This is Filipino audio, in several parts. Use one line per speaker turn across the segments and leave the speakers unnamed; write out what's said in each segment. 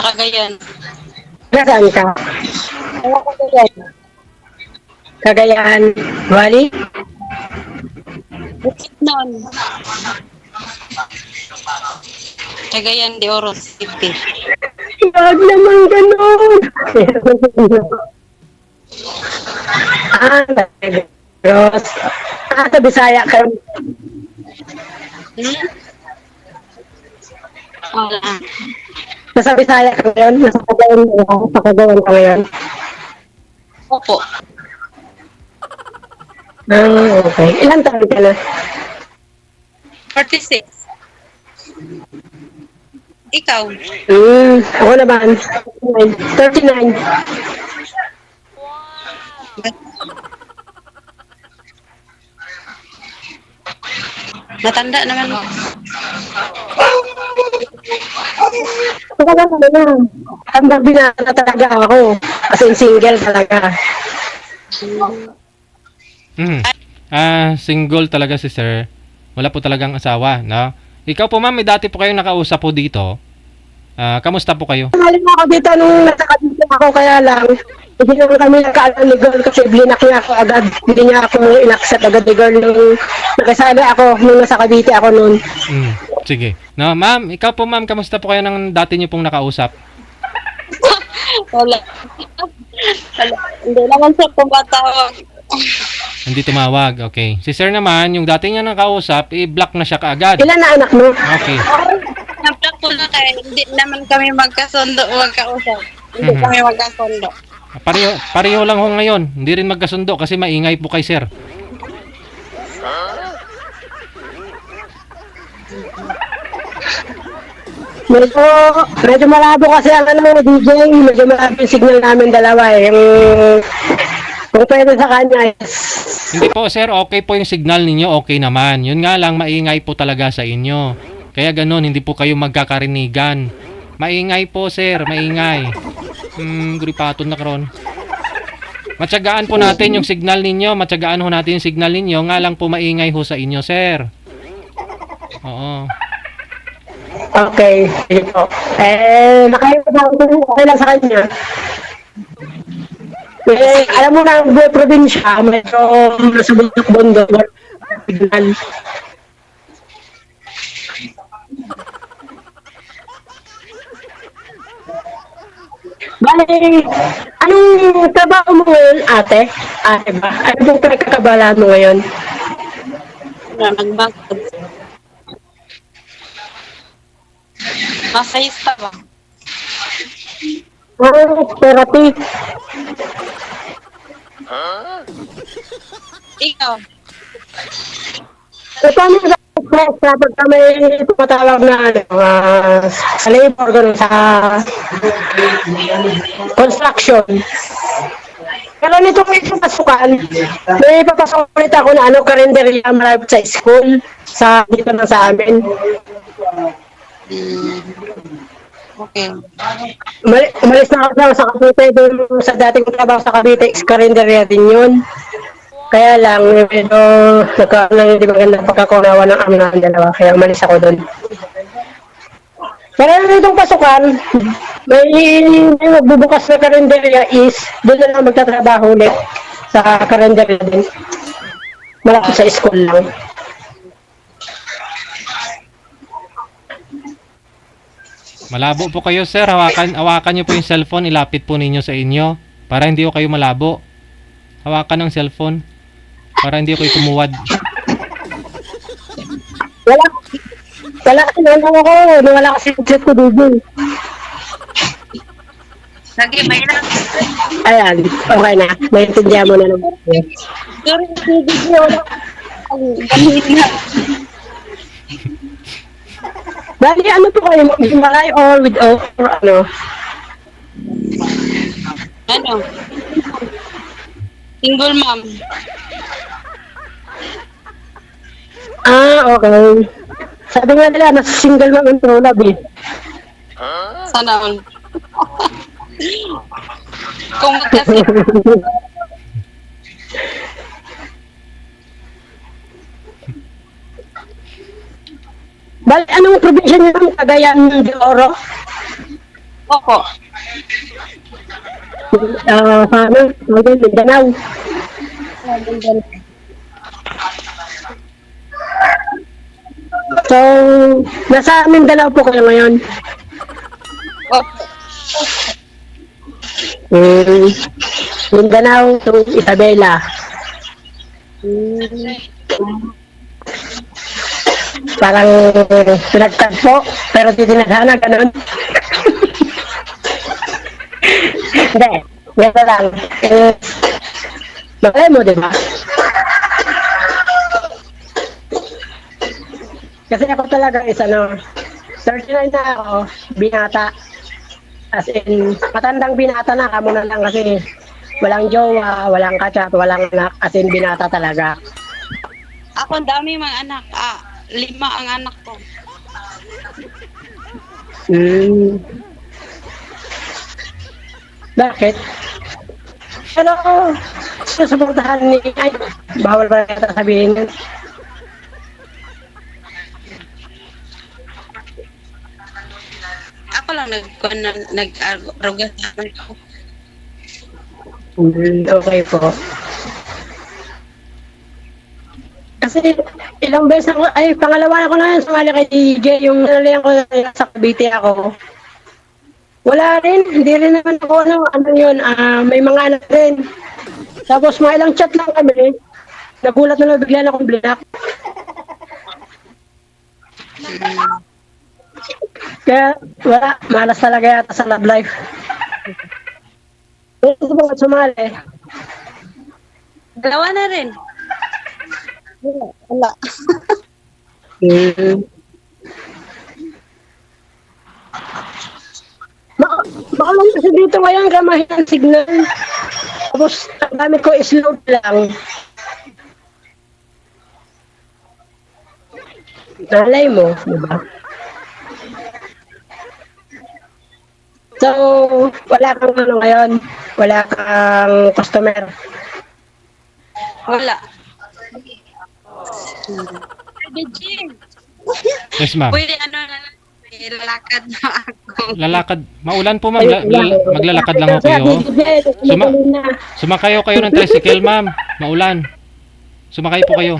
Cagayan.
Nasaan ka?
Taga Cagayan.
Cagayan Valley?
Bukidnon. Cagayan de Oro City.
Wag naman ganun. Negros. Sa Bisaya ka.
Hmm? Oo.
Nasa Bisaya ka ngayon? Nasa Cagayan ka? Sa Cagayan ka ngayon?
Opo.
Okay. Ilan taon ka na?
46. Ikaw?
Ako naman. 39.
Matanda naman.
Wala naman na. Hanggang binata talaga ako. As in single talaga.
Single talaga si sir. Wala po talagang asawa, no? Ikaw po ma'am, may dati po kayong nakausap po dito. Kamusta po kayo?
Maling ako dito nung nasa Cavite ako, kaya lang hindi naman kami nagkaalam ni girl kasi blinak niya ako agad. Hindi niya ako in-accept agad ni girl nung nakasali ako nung nasa Cavite ako noon.
Sige. No, ma'am, ikaw po ma'am, kamusta po kayo ng dati niyo pong nakausap?
Wala. Wala. Hindi naman sir tumatawag.
Hindi tumawag, okay. Si sir naman, yung dati niya nakausap, i-block na siya kaagad.
Ilan na anak mo?
Okay.
Nablock ko na kaya hindi naman kami magkausap. Hindi kami magkasundo.
Pareho lang ho ngayon. Hindi rin magkasundo kasi maingay po kay sir.
Medyo malabo kasi ang DJ, medyo malabo yung signal namin dalawa eh. Kung pwede sa kanya
Hindi po sir, okay po yung signal ninyo, okay naman. Yun nga lang, maingay po talaga sa inyo. Kaya ganun, hindi po kayo magkakarinigan. Maingay po sir, maingay. Gripaton na karon. Matyagaan po natin yung signal ninyo, matyagaan ho natin yung signal ninyo, nga lang po maingay ho sa inyo sir. Oo.
Okay, sige po. Okay lang sa kanya. Alam mo na, buhay probinsya, medyo nasa bundok-bundok. Signal. Bale, anong trabaho mo ngayon, ate? Ate ba? Ano pong pinagkakabalaan mo ngayon?
Nagbangkod. Masahista ba?
Therapy.
Ikaw?
Paano na-stress kapag may tumatawag na sa labor, gano'n, sa construction? Pero nito may pasukan, may papasok ulit ako na karinderya malapit sa school, dito na sa amin.
Okay.
Umalis na ako sa Cavite, doon sa dating trabaho sa Cavite, karinderya din yun. Kaya lang, medyo nagkaroon ng hindi magandang pagkakunawa ng amin ng dalawa, kaya umalis ako doon. Pero itong pasukan, may magbubukas na karinderya is doon na lang magtatrabaho ulit sa karinderya din. Malapit sa school lang.
Malabo po kayo sir, hawakan niyo po yung cellphone, ilapit po ninyo sa inyo para hindi ko kayo malabo. Hawakan ng cellphone para hindi ko kayo tumuwad.
Wala kasi ako, wala kasi set ko dito.
Lagi, may lang.
Ayan, okay na. Maintindihan mo na naman.
Sorry, video. Ganun na.
Bali, ano po kayo? Malay or without or ano?
Ano? Single mom.
Okay. Sabi nga nila, nasa single mom and true love eh.
Sana all. Kung kasi
Bali, anong probinsya niyo ng Cagayan de Oro?
Opo.
Sa ano, Mindanao. So, nasa Mindanao po kayo ngayon.
Opo.
Hmm, Mindanao to Isabela. Parang pinagtagpo, pero di tinadhana, ganun. Hindi, gano'n lang. Malay mo, di ba? Kasi ako talaga is ano, 39 na ako, binata. As in, matandang binata na, kamo na lang kasi walang jowa, walang kachat, walang anak, as in binata talaga.
Ako, ang dami mga anak. 5 ang anak ko.
Hmm. Bakit? Pero, susuportahan ni ay, bawal pa yata sabihin yun.
Ako lang nag-aruga sa amin ko.
Okay po. Kasi ilang beses ako, ay pangalawa ako na yun sumali kay DJ, yung nalayan ko sa Cavite ako. Wala rin, hindi rin naman ako ano yun, may mga anak rin. Tapos mga ilang chat lang kami, nagulat na lang bigla na akong blinak. Kaya wala, malas talaga yata sa love life. Ito ba sumali?
Dalawa na rin. Wala.
Hmm. Baka lang kasi dito ngayon kamahihan signal. Tapos ang dami ko is-load lang. Nalay mo, di ba? So, wala kang ano ngayon, wala kang customer.
Wala. Jing,
Yes, ma'am.
pwede ano na lang. Lalakad na ako.
Lalakad. Maulan po, ma'am. Maglalakad lang ako kayo. Sumakay kayo ng tricycle, ma'am. Maulan. Sumakay po kayo.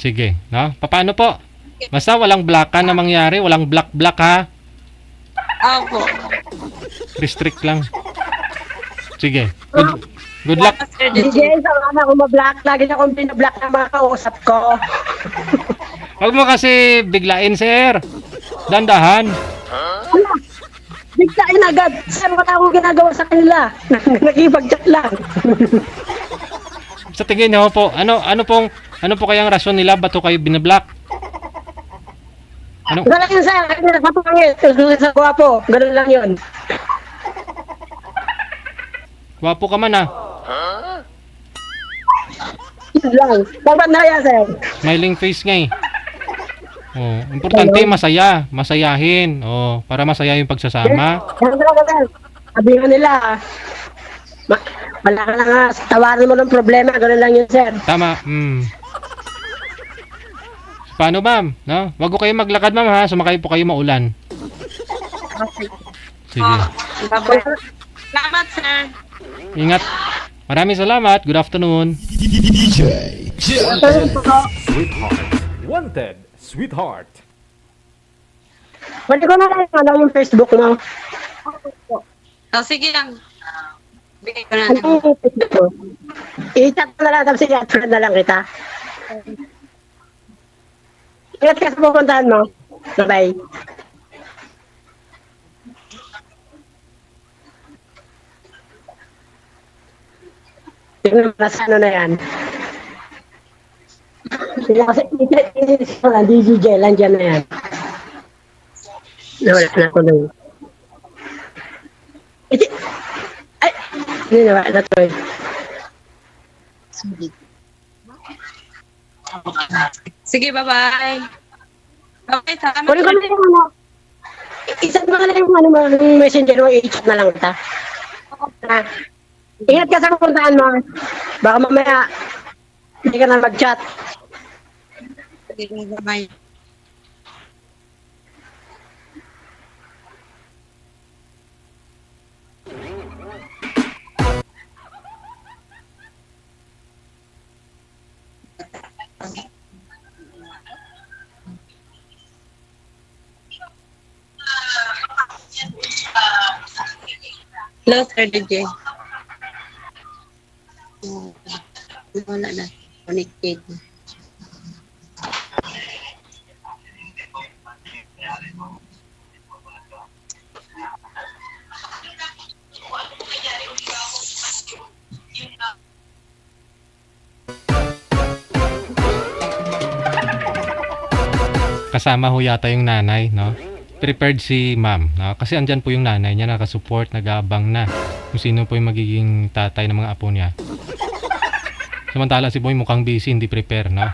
Sige, no? Paano po? Basta walang blackan na mangyari, walang black ha.
Opo.
Restrict lang. Sige. Good luck.
DJ, sa anak ko ma-black, lagi na akong pinablock na mga kausap ko.
Huwag mo kasi biglain, sir. Dandahan.
Bigtain agad. Sir, wala akong ginagawa sa kanila. Nakipag-chat lang.
Sa tingin niyo po, ano po kayang rason nila ba't kayo binablock? Ano?
Ganun yun, sir. Sa pangit. Sa gwapo. Ganun lang yun.
Wapo ka man ah.
Yun lang. Dapat na yan, sir.
Smiling face nga eh. Oh, importante masaya, masayahin. Oh, para masaya yung pagsasama.
Ganun talaga, sir. Sabi nga nila, wala ka na nga. Tawarin mo ng problema. Ganun lang yun, sir.
Tama. Paano, ma'am? No? Wag ko kayo maglakad, ma'am ha. Sumakay po kayo maulan. Sige.
Salamat, sir.
Ingat. Maraming salamat. Good afternoon.
Wanted, sweetheart.
Pwede ko na lang yung Facebook mo.
Sige lang. Bigay ko na
Ano
lang.
yung Facebook mo? I-chat mo na lang. Tapos i-friend na lang kita. Ingat ka sa pupuntahan mo. Bye-bye. Tingnan mo na sa ano na yan. Sila kasi DJ lang dyan na yan. Nawala na ako nung. Ay! Hindi na ba? Natuloy.
Sige, bye-bye. Okay, salamat.
Kunin ko na yung ano. Isang mga na yung ano mo, yung messenger mo, i-chat na lang kita. Ingat ka sa pupuntahan mo. Baka mamaya, hindi ka na mag-chat.
Sige, bye-bye. Hello, Sir DJ. Wala na. Connected.
Kasama ho yata yung nanay, no? Prepared si ma'am, no? Kasi andyan po yung nanay niya, nakasupport, nag-aabang na kung sino po yung magiging tatay ng mga apo niya. Samantala si Boy mukhang busy, hindi prepare, no?